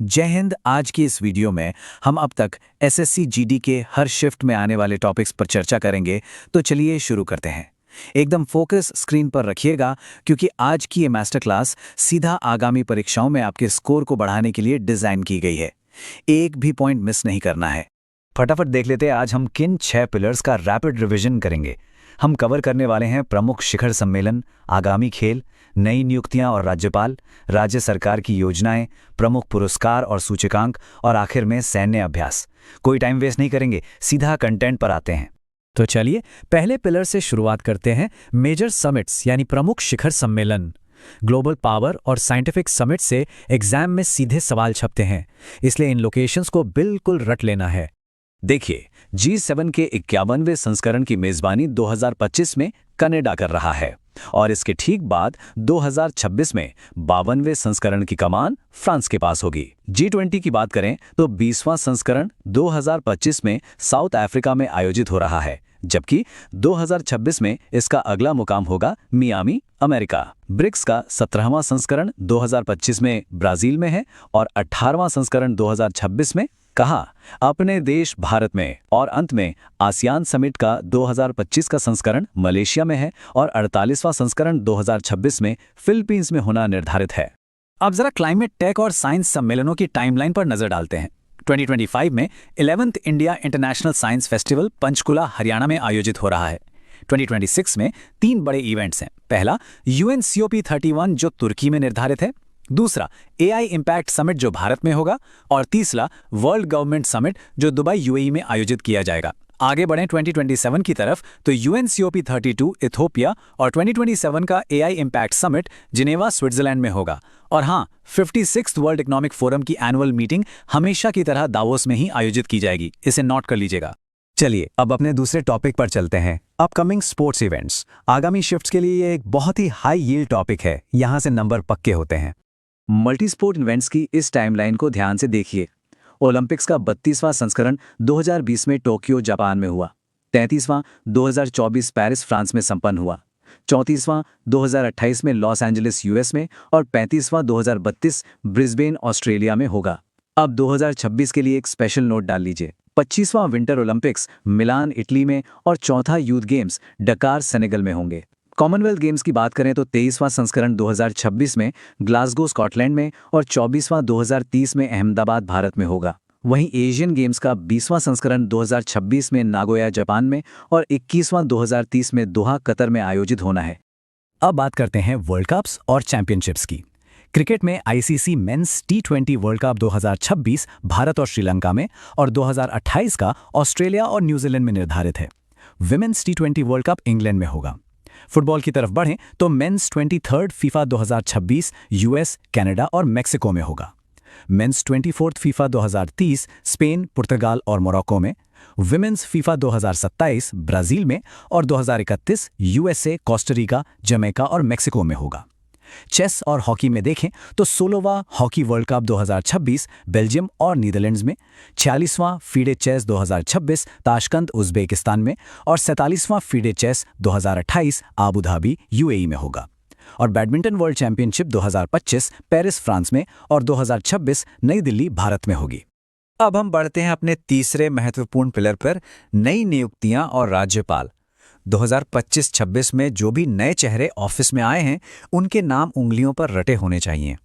जय हिंद। आज की इस वीडियो में हम अब तक एसएससी जीडी के हर शिफ्ट में आने वाले टॉपिक्स पर चर्चा करेंगे। तो चलिए शुरू करते हैं। एकदम फोकस स्क्रीन पर रखिएगा क्योंकि आज की ये मास्टर क्लास सीधा आगामी परीक्षाओं में आपके स्कोर को बढ़ाने के लिए डिजाइन की गई है। एक भी पॉइंट मिस नहीं करना है। फटाफट देख लेते हैं आज हम किन 6 पिलर्स का रैपिड रिवीजन करेंगे। हम कवर करने वाले हैं प्रमुख शिखर सम्मेलन, आगामी खेल, नई नियुक्तियां और राज्यपाल, राज्य सरकार की योजनाएं, प्रमुख पुरस्कार और सूचकांक और आखिर में सैन्य अभ्यास। कोई टाइम वेस्ट नहीं करेंगे, सीधा कंटेंट पर आते हैं। तो चलिए पहले पिलर से शुरुआत करते हैं। मेजर समिट्स यानी प्रमुख शिखर सम्मेलन। ग्लोबल पावर और साइंटिफिक समिट से एग्जाम में सीधे सवाल छपते हैं, इसलिए इन लोकेशंस को बिल्कुल रट लेना है। देखिए, G7 के 51वें संस्करण की मेजबानी 2025 में कनाडा कर रहा है और इसके ठीक बाद 2026 में 52वें संस्करण की कमान फ्रांस के पास होगी। G20 की बात करें तो 20वां संस्करण 2025 में साउथ अफ्रीका में आयोजित हो रहा है, जबकि 2026 में इसका अगला मुकाम होगा मियामी, अमेरिका। ब्रिक्स का 17वां संस्करण 2025 में ब्राजील में है और 18वां संस्करण 2026 में कहा अपने देश भारत में। और अंत में आसियान समिट का 2025 का संस्करण मलेशिया में है और 48वां संस्करण 2026 में फिलीपींस में होना निर्धारित है। अब जरा क्लाइमेट टेक और साइंस सम्मेलनों की टाइमलाइन पर नजर डालते हैं। 2025 में 11th India international science festival Panchkula Haryana में आयोजित हो रहा है। 2026 में 3 बड़े इवेंट्स हैं। पहला UNCOP31 जो तुर्की में निर्धारित है, दूसरा AI इम्पैक्ट समिट जो भारत में होगा और तीसरा वर्ल्ड गवर्नमेंट समिट जो दुबई UAE में आयोजित किया जाएगा। आगे बढ़ें 2027 की तरफ तो UNCOP32 इथोपिया और 2027 का AI impact summit Geneva Switzerland में होगा। और हाँ, 56th वर्ल्ड इकोनॉमिक फोरम की एनुअल मीटिंग हमेशा की तरह दावोस में ही आयोजित की जाएगी, इसे नोट कर लीजिएगा। चलिए अब अपने दूसरे टॉपिक पर चलते हैं। Upcoming sports events. आगामी शिफ्ट्स के लिए ये एक बहुत ही हाई यील्ड टॉपिक है, यहाँ से नंबर पक्के होते हैं। मल्टी स्पोर्ट इवेंट्स की इस टाइमलाइन को ध्यान से देखिए। ओलंपिक्स का 32वां संस्करण 2020 में टोक्यो जापान में हुआ, 33वां 2024 पेरिस फ्रांस में संपन्न हुआ, 34वां 2028 में लॉस एंजलिस यूएस में और 35वां 2032 ब्रिस्बेन ऑस्ट्रेलिया में होगा। अब 2026 के लिए एक स्पेशल नोट डाल लीजिए। 25वां विंटर ओलंपिक्स मिलान इटली में और चौथा यूथ गेम्स डकार सेनेगल में होंगे। कॉमनवेल्थ गेम्स की बात करें तो 23वां संस्करण 2026 में ग्लासगो स्कॉटलैंड में और 24वां 2030 में अहमदाबाद भारत में होगा। वहीं एशियन गेम्स का 20वां संस्करण 2026 में नागोया जापान में और 21वां 2030 में दोहा कतर में आयोजित होना है। अब बात करते हैं वर्ल्ड कप्स और चैंपियनशिप्स की। क्रिकेट में ICC men's T20 world cup 2026 Bharat और श्रीलंका में और 2028 का ऑस्ट्रेलिया और न्यूजीलैंड में निर्धारित है। Women's T20 world cup England में होगा। फुटबॉल की तरफ बढ़ें तो men's 23rd FIFA 2026 US, Canada और मेक्सिको में होगा। मेंस 24th फीफा 2030 स्पेन, पुर्तगाल और मोरक्को में। विमेंस फीफा 2027 ब्राजील में और 2031 USA, कोस्टारिका, जमैका और मेक्सिको में होगा। चेस और हॉकी में देखें तो 16वां हॉकी वर्ल्ड कप 2026 बेल्जियम और नीदरलैंड्स में, 46वां फीडे चेस 2026 ताशकंद उज़्बेकिस्तान में और 47वां FIDE chess 2028 Abu Dhabi UAE में होगा। और badminton world championship 2025 Paris France में और 2026 नई दिल्ली भारत में होगी। अब हम बढ़ते हैं अपने तीसरे महत्वपूर्ण पिलर पर, नई नियुक्तियां और राज्यपाल। 2025-26 में जो भी नए चेहरे ऑफिस में आए हैं उनके नाम उंगलियों पर रटे होने चाहिए।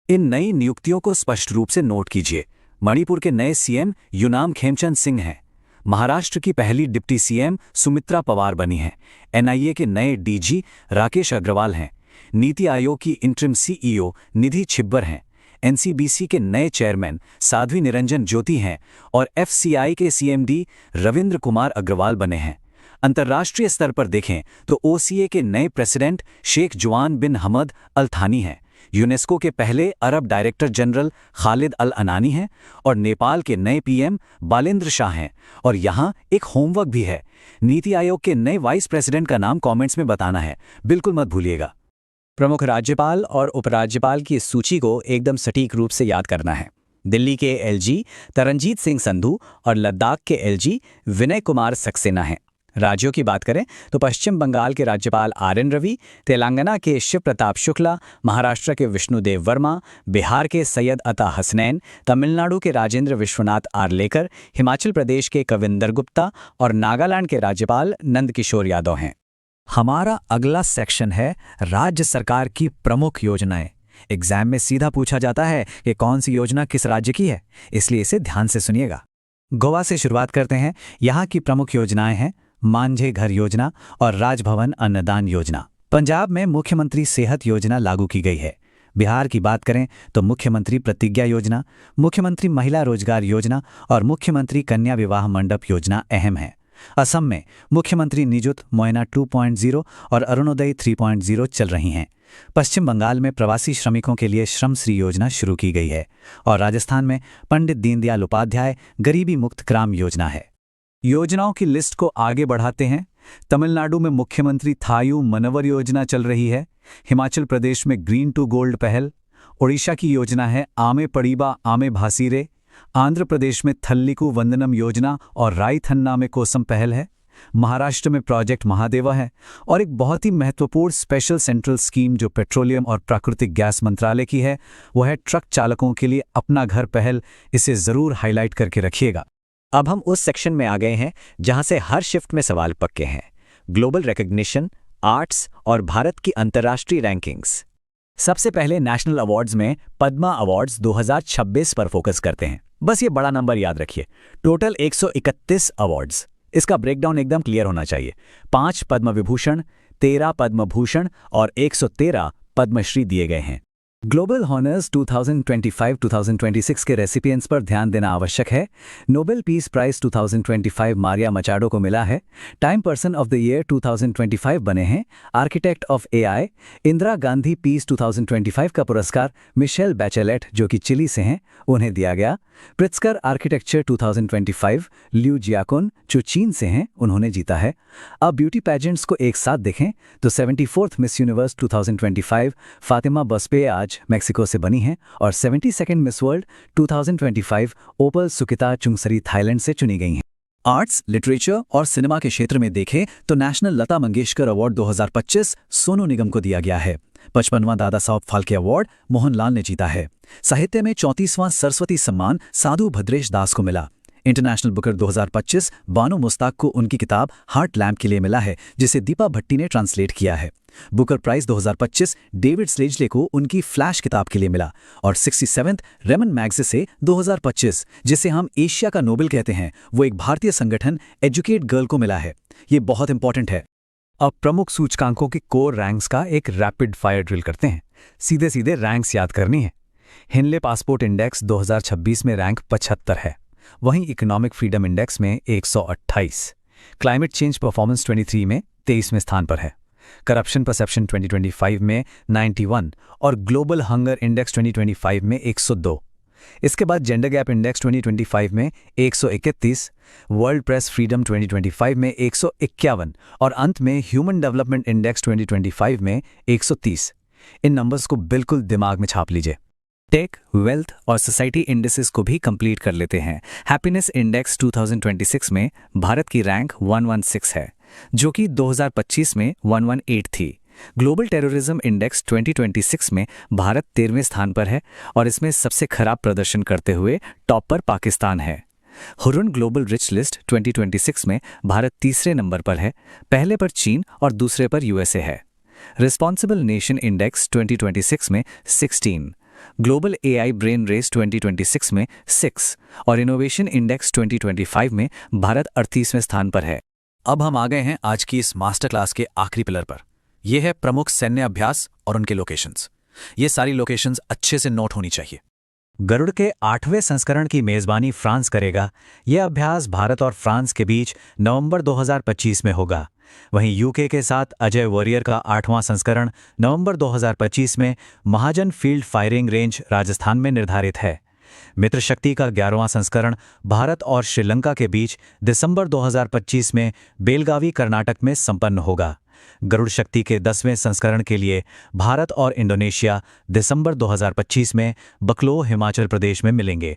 इन नई नियुक्तियों को स्पष्ट रूप से नोट कीजिए। मणिपुर के नए CM यूनाम खेमचंद सिंह हैं। महाराष्ट्र की पहली डिप्टी CM सुमित्रा पवार बनी हैं। NIA के नए DG राकेश अग्रवाल हैं। नीति आयोग की इंटरिम CEO निधि छिब्बर हैं। NCBC के नए चेयरमैन साध्वी निरंजन ज्योति हैं और FCI के CMD रविंद्र कुमार अग्रवाल बने हैं। अंतर्राष्ट्रीय स्तर पर देखें तो OCA के नए प्रेसिडेंट शेख जुआन बिन हमद अल थानी हैं। यूनेस्को के पहले अरब डायरेक्टर जनरल खालिद अल अनानी हैं और नेपाल के नए PM बालेंद्र शाह हैं। और यहाँ एक होमवर्क भी है, नीति आयोग के नए वाइस प्रेसिडेंट का नाम कमेंट्स में बताना है, बिल्कुल मत भूलिएगा। प्रमुख राज्यपाल और उपराज्यपाल की सूची को एकदम सटीक रूप से याद करना है। दिल्ली के LG तरनजीत सिंह संधू और लद्दाख के LG विनय कुमार सक्सेना हैं। राज्यों की बात करें तो पश्चिम बंगाल के राज्यपाल आर.एन. रवि, तेलंगाना के शिव प्रताप शुक्ला, महाराष्ट्र के विष्णुदेव वर्मा, बिहार के सैयद अता हसनैन, तमिलनाडु के राजेंद्र विश्वनाथ आर्लेकर, हिमाचल प्रदेश के कविंदर गुप्ता और नागालैंड के राज्यपाल नंदकिशोर यादव हैं। हमारा अगला सेक्शन है राज्य सरकार की प्रमुख योजनाएं। एग्जाम में सीधा पूछा जाता है कि कौन सी योजना किस राज्य की है, इसलिए इसे ध्यान से सुनिएगा। गोवा से शुरुआत करते हैं। यहाँ की प्रमुख योजनाएं हैं मांझे घर योजना और राजभवन अन्नदान योजना। पंजाब में मुख्यमंत्री सेहत योजना लागू की गई है। बिहार की बात करें तो मुख्यमंत्री प्रतिज्ञा योजना, मुख्यमंत्री महिला रोजगार योजना और मुख्यमंत्री कन्या विवाह मंडप योजना अहम है। असम में मुख्यमंत्री निजुत मोयना 2.0 और अरुणोदय 3.0 चल रही हैं। पश्चिम बंगाल में प्रवासी श्रमिकों के लिए श्रमश्री योजना शुरू की गई है और राजस्थान में पंडित दीनदयाल उपाध्याय गरीबी मुक्त ग्राम योजना है। योजनाओं की लिस्ट को आगे बढ़ाते हैं। तमिलनाडु में मुख्यमंत्री थायू मनवर योजना चल रही है। हिमाचल प्रदेश में ग्रीन टू गोल्ड पहल। ओडिशा की योजना है आमे पड़ीबा आमे भासीरे। आंध्र प्रदेश में थल्लिकु वंदनम योजना और रायथन्ना में कोसम पहल है। महाराष्ट्र में प्रोजेक्ट महादेवा है और एक बहुत ही महत्वपूर्ण स्पेशल सेंट्रल स्कीम जो पेट्रोलियम और प्राकृतिक गैस मंत्रालय की है वो है ट्रक चालकों के लिए अपना घर पहल। इसे जरूर हाईलाइट करके रखिएगा। अब हम उस सेक्शन में आ गए हैं जहां से हर शिफ्ट में सवाल पक्के हैं। ग्लोबल रिकॉग्निशन, आर्ट्स और भारत की अंतर्राष्ट्रीय रैंकिंग्स। सबसे पहले नेशनल अवार्ड्स में पद्मा अवार्ड्स 2026 पर फोकस करते हैं। बस ये बड़ा नंबर याद रखिए, टोटल 131 अवार्ड्स। इसका ब्रेकडाउन एकदम क्लियर होना चाहिए। 5 पद्म विभूषण, 13 पद्म भूषण और 113 पद्मश्री दिए गए हैं। ग्लोबल हॉनर्स 2025-2026 के रेसिपिएंट्स पर ध्यान देना आवश्यक है। Nobel peace prize 2025 Maria Machado को मिला है। Time person of the year 2025 बने हैं architect of AI. Indira Gandhi peace 2025 का पुरस्कार मिशेल बैचेलेट जो कि चिली से हैं उन्हें दिया गया। प्रिट्जकर आर्किटेक्चर 2025 लियू जियाकोन जो चीन से हैं उन्होंने जीता है। अब ब्यूटी पैजेंट्स को एक साथ देखें तो 74th मिस यूनिवर्स 2025 फातिमा बस्पे आज मैक्सिको से बनी है और 72nd मिस वर्ल्ड 2025 ओपल सुकिता चुंगसरी थाईलैंड से चुनी गई हैं। आर्ट्स, लिटरेचर और सिनेमा के क्षेत्र में देखें तो नेशनल लता मंगेशकर अवार्ड 2025 सोनू निगम को दिया गया है। 55वां दादा साहब फाल्के अवार्ड मोहनलाल ने जीता है। साहित्य में 34वां सरस्वती सम्मान साधु भद्रेश दास को मिला। इंटरनेशनल बुकर 2025 बानो मुस्ताक को उनकी किताब हार्ट लैम्प के लिए मिला है जिसे दीपा भट्टी ने ट्रांसलेट किया है। बुकर प्राइज 2025 डेविड स्लेजले को उनकी फ्लैश किताब के लिए मिला और 67th रेमन मैग्सेसे 2025 जिसे हम एशिया का नोबेल कहते हैं वो एक भारतीय संगठन एजुकेट गर्ल को मिला है। ये बहुत इंपॉर्टेंट है। अब प्रमुख सूचकांकों की कोर रैंक्स का एक रैपिड फायर ड्रिल करते हैं। सीधे सीधे रैंक्स याद करनी है। हिनले पासपोर्ट इंडेक्स 2026 में रैंक 75 है। वहीं इकोनॉमिक फ्रीडम इंडेक्स में 128। क्लाइमेट चेंज परफॉर्मेंस 23 में 23वें स्थान पर है। करप्शन परसेप्शन 2025 में 91 और ग्लोबल हंगर इंडेक्स 2025 में 102। इसके बाद जेंडर गैप इंडेक्स 2025 में 131, वर्ल्ड प्रेस फ्रीडम 2025 में 151 और अंत में ह्यूमन डेवलपमेंट इंडेक्स 2025 में 130। इन नंबर्स को बिल्कुल दिमाग में छाप लीजिए। टेक, वेल्थ और सोसाइटी इंडेक्सेस को भी कंप्लीट कर लेते हैं। हैप्पीनेस इंडेक्स 2026 में भारत की रैंक 116 है जो कि 2025 में 118 थी। ग्लोबल टेररिज्म इंडेक्स 2026 में भारत 13वें स्थान पर है और इसमें सबसे खराब प्रदर्शन करते हुए टॉप पर पाकिस्तान है। हुरुन ग्लोबल रिच लिस्ट 2026 में भारत 3रे नंबर पर है, पहले पर चीन और दूसरे पर यूएसए है। रिस्पॉन्सिबल नेशन इंडेक्स 2026 में 16, ग्लोबल एआई ब्रेन रेस 2026 में 6 और इनोवेशन इंडेक्स 2025 में भारत 38वें स्थान पर है। अब हम आ गए हैं आज की इस मास्टर क्लास के आखिरी पिलर पर। यह है प्रमुख सैन्य अभ्यास और उनके लोकेशंस। ये सारी लोकेशंस अच्छे से नोट होनी चाहिए। गरुड़ के 8वें संस्करण की मेजबानी फ्रांस करेगा। यह अभ्यास भारत और फ्रांस के बीच नवंबर 2025 में होगा। वहीं यूके के साथ अजय वॉरियर का 8वां संस्करण नवंबर 2025 में महाजन फील्ड फायरिंग रेंज राजस्थान में निर्धारित है। मित्र शक्ति का 11वां संस्करण भारत और श्रीलंका के बीच दिसंबर 2025 में बेलगावी कर्नाटक में संपन्न होगा। गरुड़ शक्ति के 10वें संस्करण के लिए भारत और इंडोनेशिया दिसंबर 2025 में बकलो हिमाचल प्रदेश में मिलेंगे।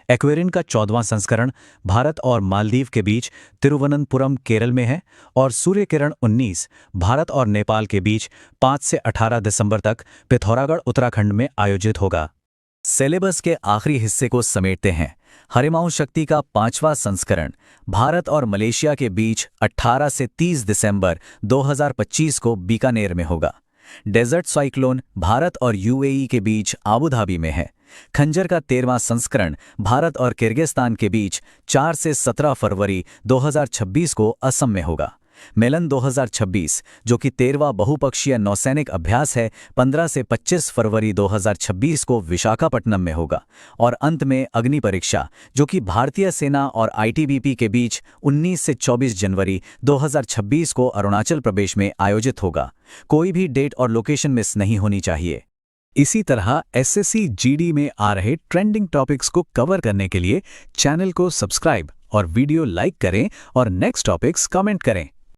एक्वेरियन का 14वां संस्करण भारत और मालदीव के बीच तिरुवनंतपुरम केरल में है और सूर्य किरण 19 भारत और नेपाल के बीच 5 से 18 दिसंबर तक पिथौरागढ़ उत्तराखंड में आयोजित होगा। सिलेबस के आखिरी हिस्से को समेटते हैं। हरिमाऊ शक्ति का 5वां संस्करण भारत और मलेशिया के बीच 18 से 30 दिसंबर 2025 को बीकानेर में होगा। डेजर्ट साइक्लोन भारत और यूएई के बीच आबू धाबी में है। खंजर का 13वां संस्करण भारत और किर्गिस्तान के बीच 4 से 17 फरवरी 2026 को असम में होगा। मेलन 2026 जो कि 13वां बहुपक्षीय नौसैनिक अभ्यास है 15 से 25 फरवरी 2026 को विशाखापट्टनम में होगा। और अंत में अग्नि परीक्षा जो कि भारतीय सेना और आईटीबीपी के बीच 19 से 24 जनवरी 2026 को अरुणाचल प्रदेश में आयोजित होगा। कोई भी डेट और लोकेशन मिस नहीं होनी चाहिए। इसी तरह एसएससी जीडी में आ रहे ट्रेंडिंग टॉपिक्स को कवर करने के लिए चैनल को सब्सक्राइब और वीडियो लाइक करें और नेक्स्ट टॉपिक्स कमेंट करें।